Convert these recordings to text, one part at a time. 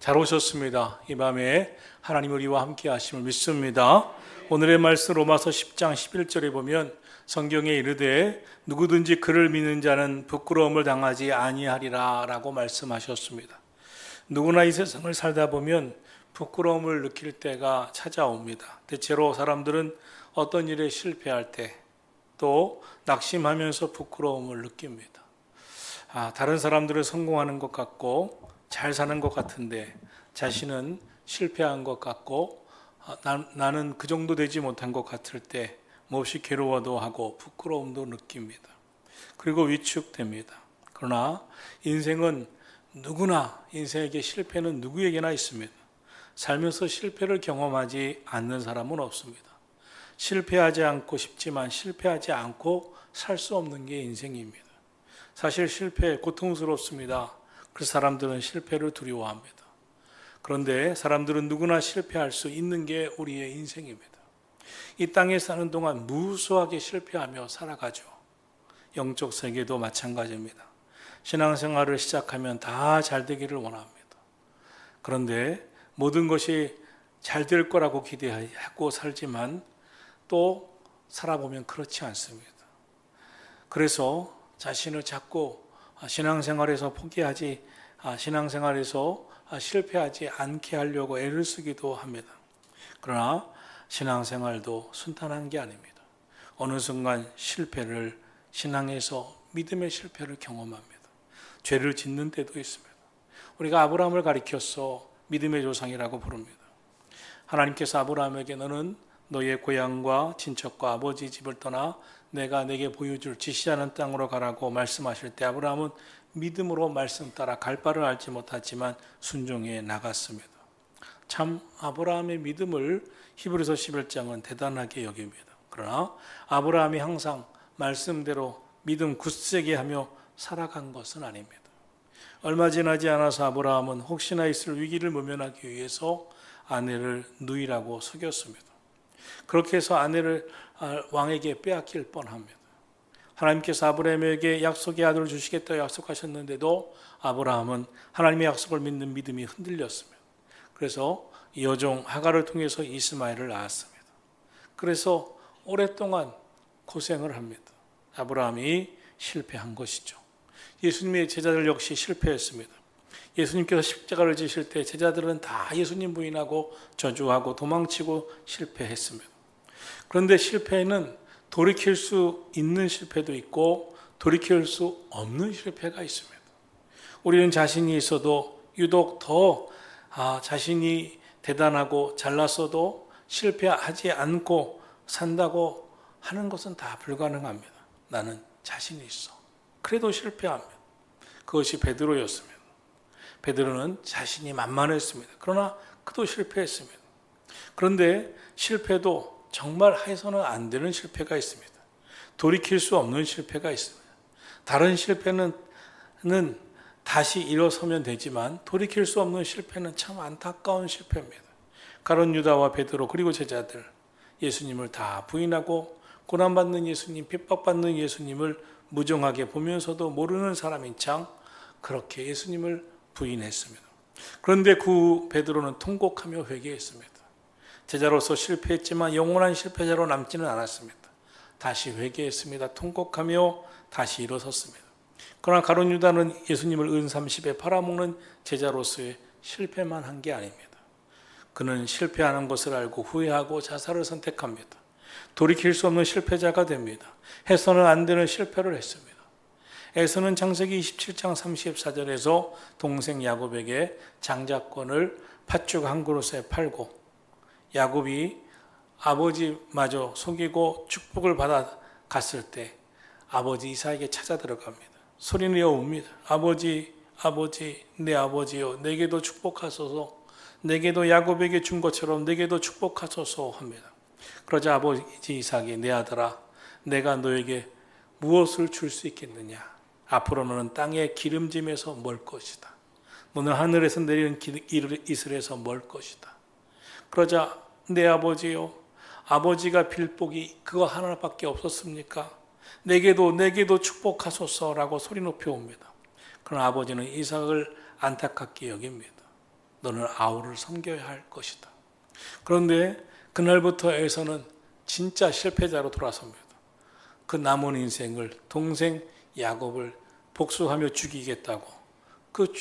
잘 오셨습니다. 이 밤에 하나님 우리와 함께 하심을 믿습니다. 오늘의 말씀 로마서 10장 11절에 보면 성경에 이르되 누구든지 그를 믿는 자는 부끄러움을 당하지 아니하리라 라고 말씀하셨습니다. 누구나 이 세상을 살다 보면 부끄러움을 느낄 때가 찾아옵니다. 대체로 사람들은 어떤 일에 실패할 때 또 낙심하면서 부끄러움을 느낍니다. 다른 사람들은 성공하는 것 같고 잘 사는 것 같은데 자신은 실패한 것 같고 나는 그 정도 되지 못한 것 같을 때 몹시 괴로워도 하고 부끄러움도 느낍니다. 그리고 위축됩니다. 그러나 인생은 누구나 인생에게 실패는 누구에게나 있습니다. 살면서 실패를 경험하지 않는 사람은 없습니다. 실패하지 않고 싶지만 실패하지 않고 살 수 없는 게 인생입니다. 사실 실패 고통스럽습니다. 그래서 사람들은 실패를 두려워합니다. 그런데 사람들은 누구나 실패할 수 있는 게 우리의 인생입니다. 이 땅에 사는 동안 무수하게 실패하며 살아가죠. 영적 세계도 마찬가지입니다. 신앙생활을 시작하면 다 잘 되기를 원합니다. 그런데 모든 것이 잘 될 거라고 기대하고 살지만 또 살아보면 그렇지 않습니다. 그래서 자신을 자꾸 신앙생활에서 신앙생활에서 실패하지 않게 하려고 애를 쓰기도 합니다. 그러나 신앙생활도 순탄한 게 아닙니다. 어느 순간 신앙에서 믿음의 실패를 경험합니다. 죄를 짓는 때도 있습니다. 우리가 아브라함을 가리켜서 믿음의 조상이라고 부릅니다. 하나님께서 아브라함에게 너는 너의 고향과 친척과 아버지 집을 떠나 내가 내게 보여줄 지시하는 땅으로 가라고 말씀하실 때 아브라함은 믿음으로 말씀 따라 갈 바를 알지 못하지만 순종해 나갔습니다. 참 아브라함의 믿음을 히브리서 11장은 대단하게 여깁니다. 그러나 아브라함이 항상 말씀대로 믿음 굳세게 하며 살아간 것은 아닙니다. 얼마 지나지 않아서 아브라함은 혹시나 있을 위기를 모면하기 위해서 아내를 누이라고 속였습니다. 그렇게 해서 아내를 왕에게 빼앗길 뻔합니다. 하나님께서 아브라함에게 약속의 아들을 주시겠다고 약속하셨는데도 아브라함은 하나님의 약속을 믿는 믿음이 흔들렸습니다. 그래서 여종 하갈을 통해서 이스마엘을 낳았습니다. 그래서 오랫동안 고생을 합니다. 아브라함이 실패한 것이죠. 예수님의 제자들 역시 실패했습니다. 예수님께서 십자가를 지실 때 제자들은 다 예수님 부인하고 저주하고 도망치고 실패했습니다. 그런데 실패는 돌이킬 수 있는 실패도 있고 돌이킬 수 없는 실패가 있습니다. 우리는 자신이 있어도 유독 더 자신이 대단하고 잘났어도 실패하지 않고 산다고 하는 것은 다 불가능합니다. 나는 자신이 있어. 그래도 실패합니다. 그것이 베드로였습니다. 베드로는 자신이 만만했습니다. 그러나 그도 실패했습니다. 그런데 실패도 정말 해서는 안 되는 실패가 있습니다. 돌이킬 수 없는 실패가 있습니다. 다른 실패는 다시 일어서면 되지만 돌이킬 수 없는 실패는 참 안타까운 실패입니다. 가룟 유다와 베드로 그리고 제자들 예수님을 다 부인하고 고난받는 예수님, 핍박받는 예수님을 무정하게 보면서도 모르는 사람인 척 그렇게 예수님을 부인했습니다. 그런데 그 베드로는 통곡하며 회개했습니다. 제자로서 실패했지만 영원한 실패자로 남지는 않았습니다. 다시 회개했습니다. 통곡하며 다시 일어섰습니다. 그러나 가룟 유다는 예수님을 은 30에 팔아먹는 제자로서의 실패만 한 게 아닙니다. 그는 실패하는 것을 알고 후회하고 자살을 선택합니다. 돌이킬 수 없는 실패자가 됩니다. 해서는 안 되는 실패를 했습니다. 에서는 창세기 27장 34절에서 동생 야곱에게 장자권을 팥죽 한 그릇에 팔고 야곱이 아버지마저 속이고 축복을 받아 갔을 때 아버지 이삭에게 찾아 들어갑니다. 소리내어 웁니다. 아버지, 아버지, 내 아버지여, 내게도 축복하소서. 내게도 야곱에게 준 것처럼 내게도 축복하소서 합니다. 그러자 아버지 이삭이 내 아들아, 내가 너에게 무엇을 줄 수 있겠느냐? 앞으로 너는 땅의 기름짐에서 멀 것이다. 너는 하늘에서 내리는 이슬에서 멀 것이다. 그러자 내 아버지요, 아버지가 빌 복이 그거 하나밖에 없었습니까? 내게도 축복하소서라고 소리 높여 옵니다. 그러나 아버지는 이삭을 안타깝게 여깁니다. 너는 아우를 섬겨야 할 것이다. 그런데 그날부터 에서는 진짜 실패자로 돌아섭니다. 그 남은 인생을 동생 야곱을 복수하며 죽이겠다고 그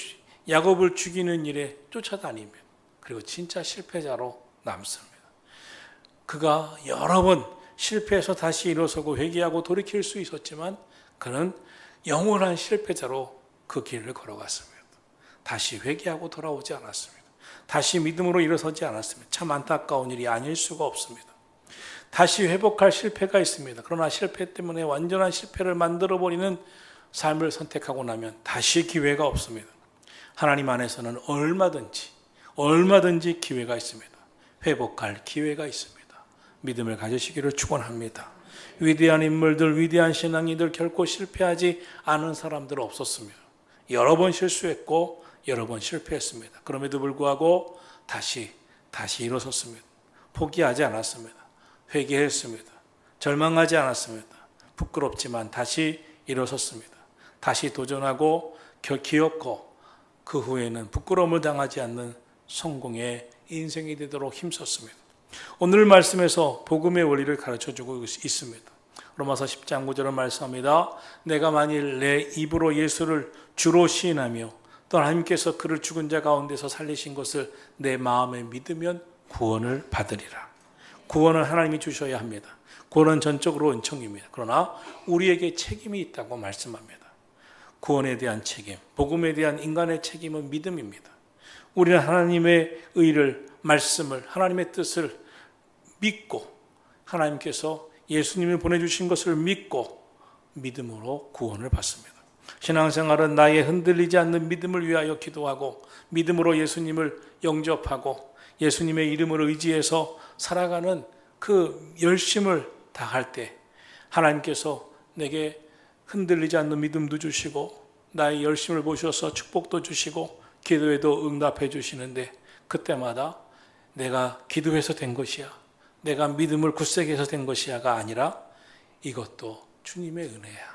야곱을 죽이는 일에 쫓아다니며 그리고 진짜 실패자로 남습니다. 그가 여러 번 실패해서 다시 일어서고 회개하고 돌이킬 수 있었지만 그는 영원한 실패자로 그 길을 걸어갔습니다. 다시 회개하고 돌아오지 않았습니다. 다시 믿음으로 일어서지 않았습니다. 참 안타까운 일이 아닐 수가 없습니다. 다시 회복할 실패가 있습니다. 그러나 실패 때문에 완전한 실패를 만들어버리는 삶을 선택하고 나면 다시 기회가 없습니다. 하나님 안에서는 얼마든지 기회가 있습니다. 회복할 기회가 있습니다. 믿음을 가지시기를 축원합니다. 위대한 인물들, 위대한 신앙인들 결코 실패하지 않은 사람들 없었습니다. 여러 번 실수했고 여러 번 실패했습니다. 그럼에도 불구하고 다시 일어섰습니다. 포기하지 않았습니다. 회개했습니다. 절망하지 않았습니다. 부끄럽지만 다시 일어섰습니다. 다시 도전하고 기었고 그 후에는 부끄러움을 당하지 않는 성공의 인생이 되도록 힘썼습니다. 오늘 말씀에서 복음의 원리를 가르쳐주고 있습니다. 로마서 10장 9절은 말씀합니다. 내가 만일 내 입으로 예수를 주로 시인하며 또 하나님께서 그를 죽은 자 가운데서 살리신 것을 내 마음에 믿으면 구원을 받으리라. 구원은 하나님이 주셔야 합니다. 구원은 전적으로 은총입니다. 그러나 우리에게 책임이 있다고 말씀합니다. 구원에 대한 책임, 복음에 대한 인간의 책임은 믿음입니다. 우리는 하나님의 의를, 말씀을, 하나님의 뜻을 믿고 하나님께서 예수님을 보내주신 것을 믿고 믿음으로 구원을 받습니다. 신앙생활은 나의 흔들리지 않는 믿음을 위하여 기도하고 믿음으로 예수님을 영접하고 예수님의 이름을 의지해서 살아가는 그 열심을 다할 때 하나님께서 내게 흔들리지 않는 믿음도 주시고 나의 열심을 보셔서 축복도 주시고 기도에도 응답해 주시는데 그때마다 내가 기도해서 된 것이야, 내가 믿음을 굳세게 해서 된 것이야가 아니라 이것도 주님의 은혜야.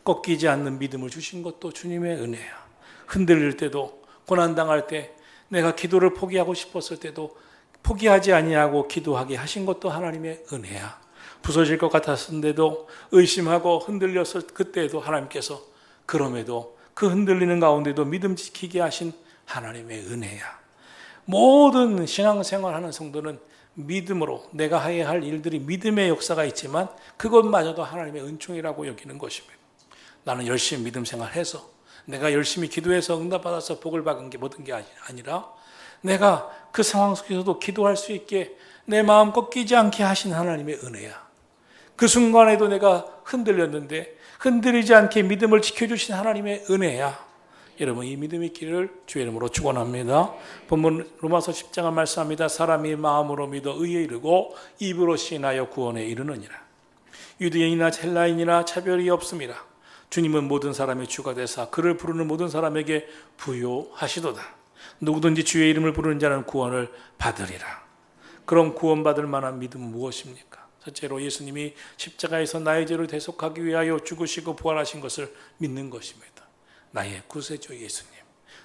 꺾이지 않는 믿음을 주신 것도 주님의 은혜야. 흔들릴 때도, 고난당할 때, 내가 기도를 포기하고 싶었을 때도 포기하지 아니하고 기도하게 하신 것도 하나님의 은혜야. 부서질 것 같았는데도 의심하고 흔들렸을 그때에도 하나님께서 그럼에도 그 흔들리는 가운데도 믿음 지키게 하신 하나님의 은혜야. 모든 신앙생활하는 성도는 믿음으로 내가 해야 할 일들이 믿음의 역사가 있지만 그것마저도 하나님의 은총이라고 여기는 것입니다. 나는 열심히 믿음 생활해서 내가 열심히 기도해서 응답받아서 복을 받은 게 모든 게 아니라 내가 그 상황 속에서도 기도할 수 있게 내 마음 꺾이지 않게 하신 하나님의 은혜야. 그 순간에도 내가 흔들렸는데 흔들리지 않게 믿음을 지켜주신 하나님의 은혜야. 여러분 이 믿음의 길을 주의 이름으로 축원합니다. 본문 로마서 10장은 말씀합니다. 사람이 마음으로 믿어 의에 이르고 입으로 시인하여 구원에 이르느니라. 유대인이나 헬라인이나 차별이 없습니다. 주님은 모든 사람의 주가 되사 그를 부르는 모든 사람에게 부요하시도다. 누구든지 주의 이름을 부르는 자는 구원을 받으리라. 그럼 구원받을 만한 믿음은 무엇입니까? 첫째로 예수님이 십자가에서 나의 죄를 대속하기 위하여 죽으시고 부활하신 것을 믿는 것입니다. 나의 구세주 예수님.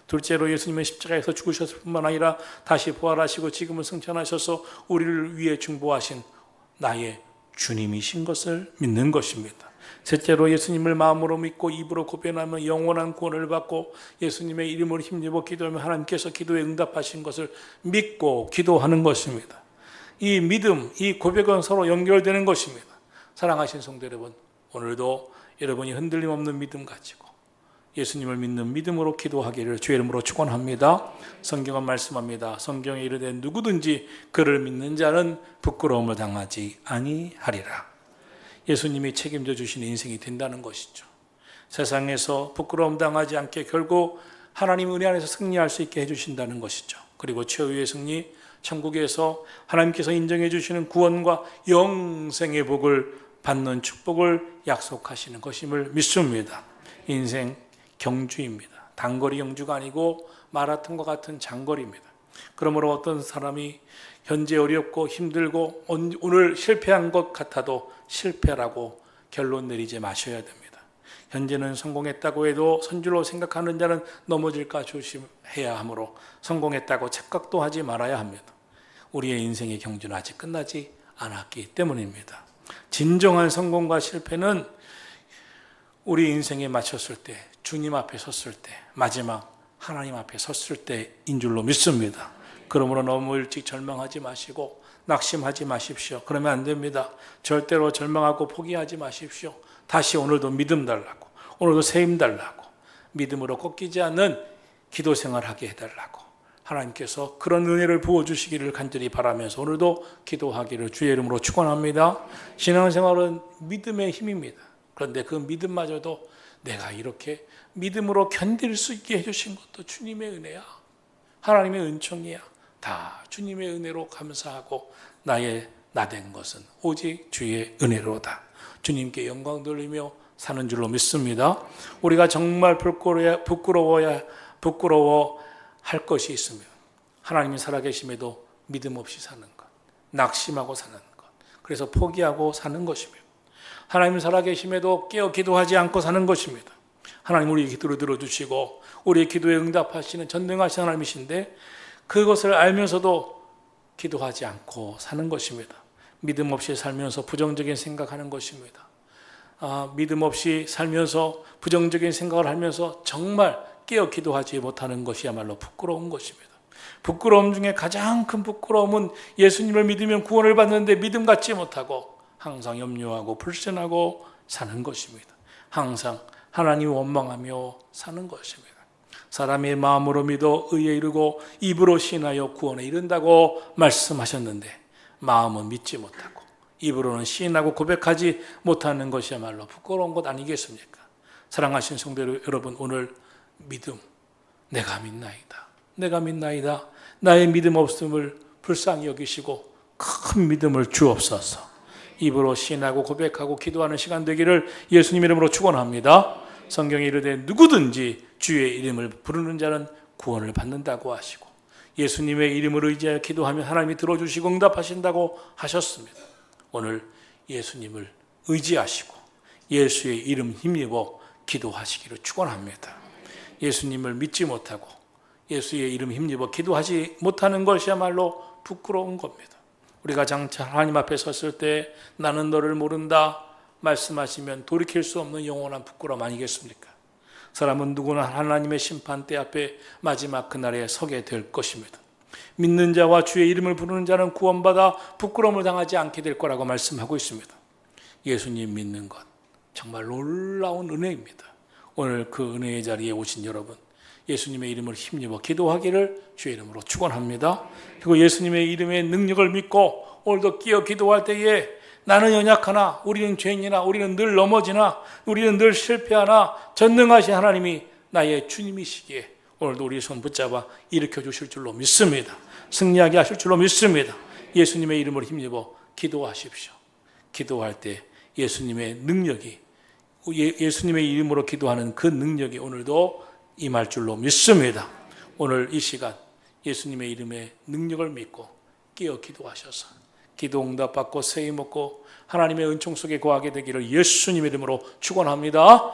둘째로 예수님은 십자가에서 죽으셨을 뿐만 아니라 다시 부활하시고 지금은 승천하셔서 우리를 위해 중보하신 나의 주님이신 것을 믿는 것입니다. 셋째로 예수님을 마음으로 믿고 입으로 고백하며 영원한 구원을 받고 예수님의 이름으로 힘입어 기도하며 하나님께서 기도에 응답하신 것을 믿고 기도하는 것입니다. 이 믿음, 이 고백은 서로 연결되는 것입니다. 사랑하신 성도 여러분, 오늘도 여러분이 흔들림 없는 믿음 가지고 예수님을 믿는 믿음으로 기도하기를 주의 이름으로 축원합니다. 성경은 말씀합니다. 성경에 이르되 누구든지 그를 믿는 자는 부끄러움을 당하지 아니하리라. 예수님이 책임져 주신 인생이 된다는 것이죠. 세상에서 부끄러움 당하지 않게 결국 하나님 은혜 안에서 승리할 수 있게 해주신다는 것이죠. 그리고 최후의 승리, 천국에서 하나님께서 인정해 주시는 구원과 영생의 복을 받는 축복을 약속하시는 것임을 믿습니다. 인생 경주입니다. 단거리 경주가 아니고 마라톤과 같은 장거리입니다. 그러므로 어떤 사람이 현재 어렵고 힘들고 오늘 실패한 것 같아도 실패라고 결론 내리지 마셔야 됩니다. 현재는 성공했다고 해도 선줄로 생각하는 자는 넘어질까 조심해야 하므로 성공했다고 착각도 하지 말아야 합니다. 우리의 인생의 경주는 아직 끝나지 않았기 때문입니다. 진정한 성공과 실패는 우리 인생에 마쳤을 때, 주님 앞에 섰을 때, 마지막 하나님 앞에 섰을 때인 줄로 믿습니다. 그러므로 너무 일찍 절망하지 마시고 낙심하지 마십시오. 그러면 안 됩니다. 절대로 절망하고 포기하지 마십시오. 다시 오늘도 믿음 달라고, 오늘도 새 힘 달라고, 믿음으로 꺾이지 않는 기도 생활하게 해달라고 하나님께서 그런 은혜를 부어주시기를 간절히 바라면서 오늘도 기도하기를 주의 이름으로 축원합니다. 신앙생활은 믿음의 힘입니다. 그런데 그 믿음마저도 내가 이렇게 믿음으로 견딜 수 있게 해주신 것도 주님의 은혜야, 하나님의 은총이야. 다 주님의 은혜로 감사하고 나의 나된 것은 오직 주의 은혜로다. 주님께 영광 돌리며 사는 줄로 믿습니다. 우리가 정말 부끄러워할 것이 있으면 하나님이 살아계심에도 믿음 없이 사는 것, 낙심하고 사는 것, 그래서 포기하고 사는 것입니다. 하나님 살아계심에도 깨어 기도하지 않고 사는 것입니다. 하나님 우리의 기도를 들어주시고 우리의 기도에 응답하시는 전능하신 하나님이신데 그것을 알면서도 기도하지 않고 사는 것입니다. 믿음 없이 살면서 부정적인 생각하는 것입니다. 믿음 없이 살면서 부정적인 생각을 하면서 정말 깨어 기도하지 못하는 것이야말로 부끄러운 것입니다. 부끄러움 중에 가장 큰 부끄러움은 예수님을 믿으면 구원을 받는데 믿음 갖지 못하고 항상 염려하고 불신하고 사는 것입니다. 항상 하나님 원망하며 사는 것입니다. 사람의 마음으로 믿어 의에 이르고 입으로 시인하여 구원에 이른다고 말씀하셨는데 마음은 믿지 못하고 입으로는 시인하고 고백하지 못하는 것이야말로 부끄러운 것 아니겠습니까? 사랑하신 성도 여러분, 오늘 믿음, 내가 믿나이다. 나의 믿음 없음을 불쌍히 여기시고 큰 믿음을 주옵소서. 입으로 시인하고 고백하고 기도하는 시간 되기를 예수님 이름으로 축원합니다. 성경에 이르되 누구든지 주의 이름을 부르는 자는 구원을 받는다고 하시고 예수님의 이름을 의지하여 기도하면 하나님이 들어주시고 응답하신다고 하셨습니다. 오늘 예수님을 의지하시고 예수의 이름 힘입어 기도하시기를 축원합니다. 예수님을 믿지 못하고 예수의 이름 힘입어 기도하지 못하는 것이야말로 부끄러운 겁니다. 우리가 장차 하나님 앞에 섰을 때 나는 너를 모른다 말씀하시면 돌이킬 수 없는 영원한 부끄러움 아니겠습니까? 사람은 누구나 하나님의 심판대 앞에 마지막 그날에 서게 될 것입니다. 믿는 자와 주의 이름을 부르는 자는 구원받아 부끄러움을 당하지 않게 될 거라고 말씀하고 있습니다. 예수님 믿는 것 정말 놀라운 은혜입니다. 오늘 그 은혜의 자리에 오신 여러분, 예수님의 이름을 힘입어 기도하기를 주의 이름으로 축원합니다. 그리고 예수님의 이름의 능력을 믿고 오늘도 끼어 기도할 때에 나는 연약하나 우리는 죄인이나 우리는 늘 넘어지나 우리는 늘 실패하나 전능하신 하나님이 나의 주님이시기에 오늘도 우리 손 붙잡아 일으켜 주실 줄로 믿습니다. 승리하게 하실 줄로 믿습니다. 예수님의 이름으로 힘입어 기도하십시오. 기도할 때 예수님의 능력이, 예수님의 이름으로 기도하는 그 능력이 오늘도 임할 줄로 믿습니다. 오늘 이 시간 예수님의 이름의 능력을 믿고 끼어 기도하셔서 기도 응답받고 새 힘 얻고 하나님의 은총 속에 거하게 되기를 예수님 이름으로 축원합니다.